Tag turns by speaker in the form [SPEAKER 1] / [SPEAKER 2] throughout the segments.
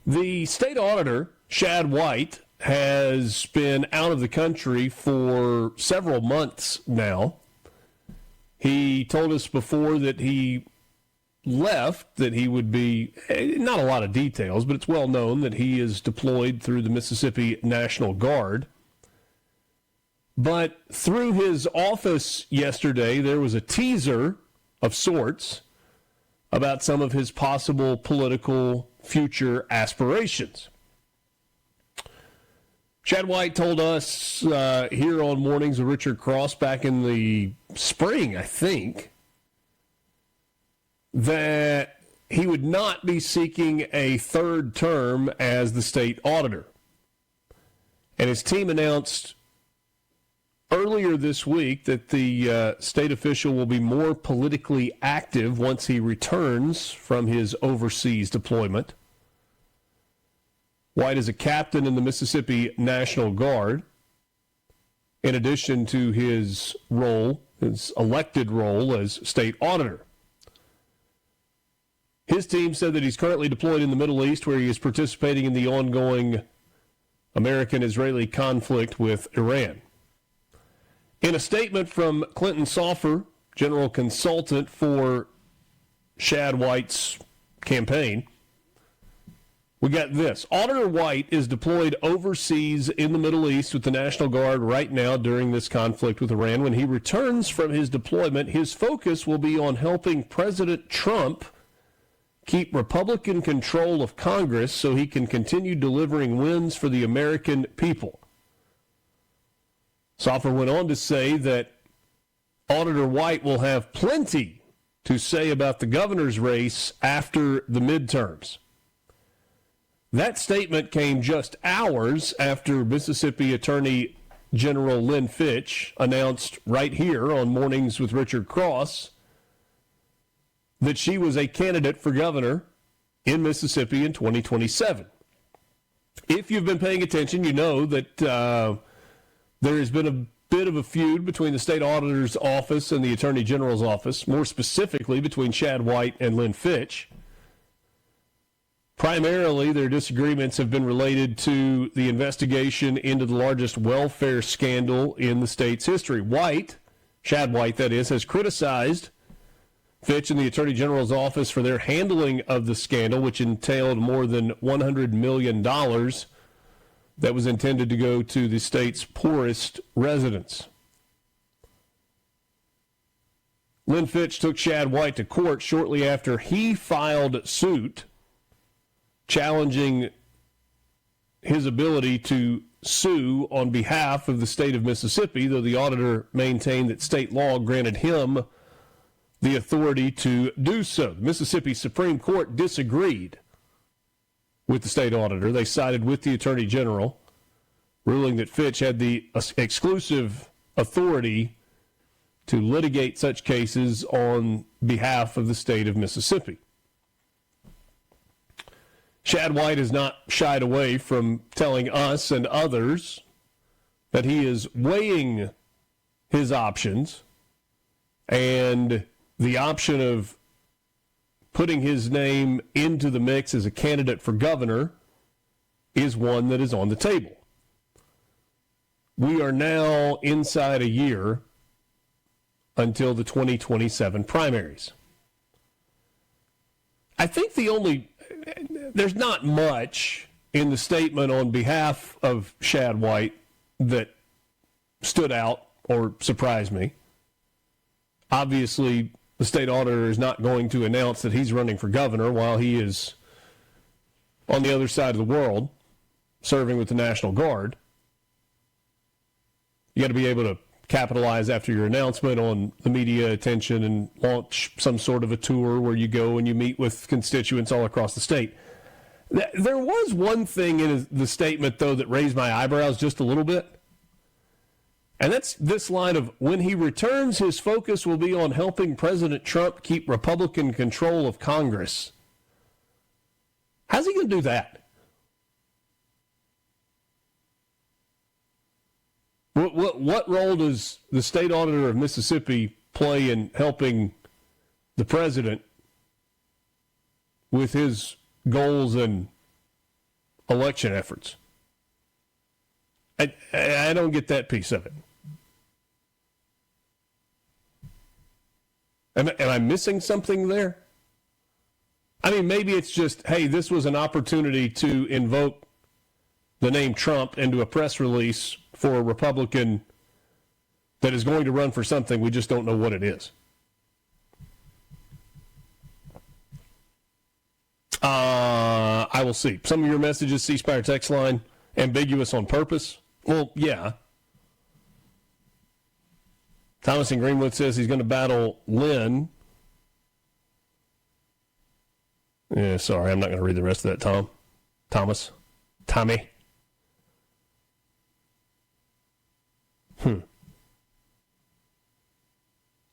[SPEAKER 1] The state auditor, Shad White, has been out of the country for several months now. He told us before that he left, that he would be, not a lot of details, but it's well known that he is deployed through the Mississippi National Guard. But through his office yesterday, there was a teaser of sorts about some of his possible political future aspirations. Shad White told us here on Mornings with Richard Cross back in the spring, I think, that he would not be seeking a third term as the state auditor. And his team announced earlier this week that the state official will be more politically active once he returns from his overseas deployment. White is a captain in the Mississippi National Guard. In addition to his role, his elected role as state auditor. His team said that he's currently deployed in the Middle East, where he is participating in the ongoing American-Israeli conflict with Iran. In a statement from Clinton Soffer, general consultant for Shad White's campaign, we got this. Auditor White is deployed overseas in the Middle East with the National Guard right now during this conflict with Iran. When he returns from his deployment, his focus will be on helping President Trump keep Republican control of Congress so he can continue delivering wins for the American people. Soffer went on to say that Auditor White will have plenty to say about the governor's race after the midterms. That statement came just hours after Mississippi Attorney General Lynn Fitch announced right here on Mornings with Richard Cross that she was a candidate for governor in Mississippi in 2027. If you've been paying attention, you know that there has been a bit of a feud between the state auditor's office and the attorney general's office, more specifically between Shad White and Lynn Fitch. Primarily, their disagreements have been related to the investigation into the largest welfare scandal in the state's history. White, Shad White that is, has criticized Fitch and the Attorney General's office for their handling of the scandal, which entailed more than $100 million that was intended to go to the state's poorest residents. Lynn Fitch took Shad White to court shortly after he filed suit challenging his ability to sue on behalf of the state of Mississippi, though the auditor maintained that state law granted him the authority to do so. The Mississippi Supreme Court disagreed with the state auditor. They sided with the Attorney General, ruling that Fitch had the exclusive authority to litigate such cases on behalf of the state of Mississippi. Shad White has not shied away from telling us and others that he is weighing his options, and the option of putting his name into the mix as a candidate for governor is one that is on the table. We are now inside a year until the 2027 primaries. I think there's not much in the statement on behalf of Shad White that stood out or surprised me. Obviously, the state auditor is not going to announce that he's running for governor while he is on the other side of the world serving with the National Guard. You got to be able to capitalize after your announcement on the media attention and launch some sort of a tour where you go and you meet with constituents all across the state. There was one thing in the statement, though, that raised my eyebrows just a little bit. And that's this line of, when he returns, his focus will be on helping President Trump keep Republican control of Congress. How's he going to do that? What role does the state auditor of Mississippi play in helping the president with his goals and election efforts. I don't get that piece of it. Am I missing something there? I mean, maybe it's just, hey, this was an opportunity to invoke the name Trump into a press release for a Republican that is going to run for something. We just don't know what it is. I will see. Some of your messages, C-Spire text line, ambiguous on purpose. Well, yeah. Thomas in Greenwood says he's going to battle Lynn. Yeah, sorry, I'm not going to read the rest of that, Tom. Thomas. Tommy.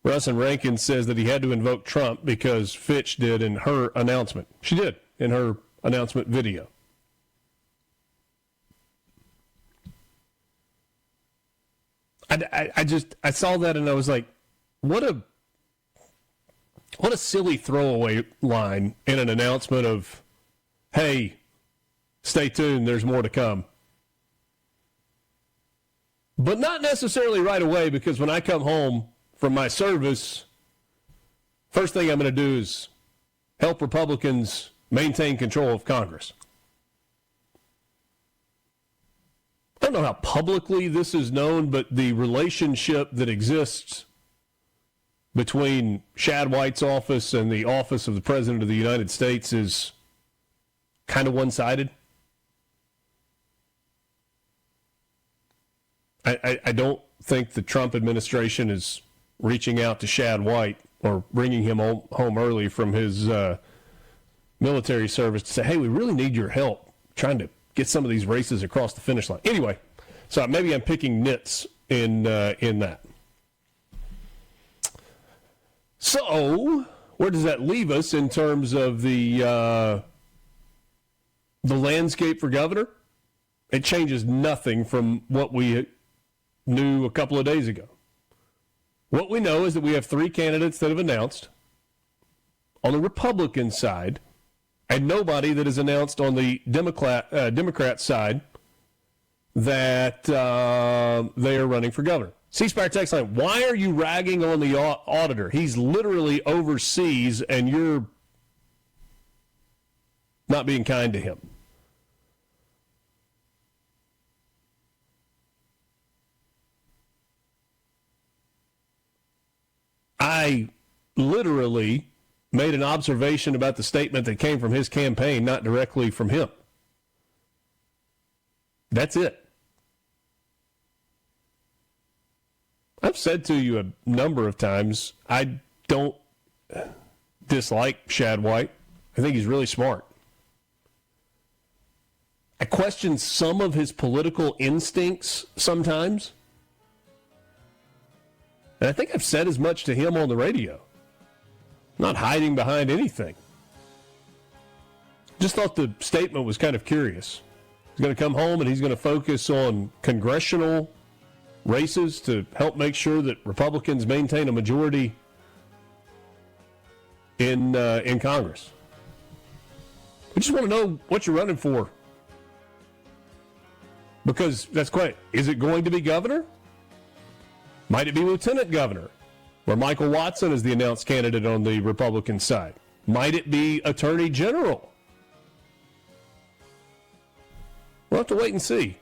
[SPEAKER 1] Russ and Rankin says that he had to invoke Trump because Fitch did in her announcement. She did in her announcement video. I saw that and I was like, what a silly throwaway line in an announcement of, hey, stay tuned, there's more to come. But not necessarily right away, because when I come home from my service, first thing I'm going to do is help Republicans maintain control of Congress. I don't know how publicly this is known, but the relationship that exists between Shad White's office and the office of the President of the United States is kind of one-sided. I don't think the Trump administration is reaching out to Shad White or bringing him home early from his military service to say, hey, we really need your help trying to get some of these races across the finish line. Anyway, so maybe I'm picking nits in that. So, where does that leave us in terms of the landscape for governor? It changes nothing from what we knew a couple of days ago. What we know is that we have 3 candidates that have announced on the Republican side, and nobody that is announced on the Democrat side that they are running for governor. C-Spire text line, why are you ragging on the auditor? He's literally overseas, and you're not being kind to him. I literally made an observation about the statement that came from his campaign, not directly from him. That's it. I've said to you a number of times, I don't dislike Shad White. I think he's really smart. I question some of his political instincts sometimes. And I think I've said as much to him on the radio. Not hiding behind anything. Just thought the statement was kind of curious. He's going to come home and he's going to focus on congressional races to help make sure that Republicans maintain a majority in Congress. I just want to know what you're running for. Because that's quite, is it going to be governor? Might it be lieutenant governor, where Michael Watson is the announced candidate on the Republican side? Might it be attorney general? We'll have to wait and see.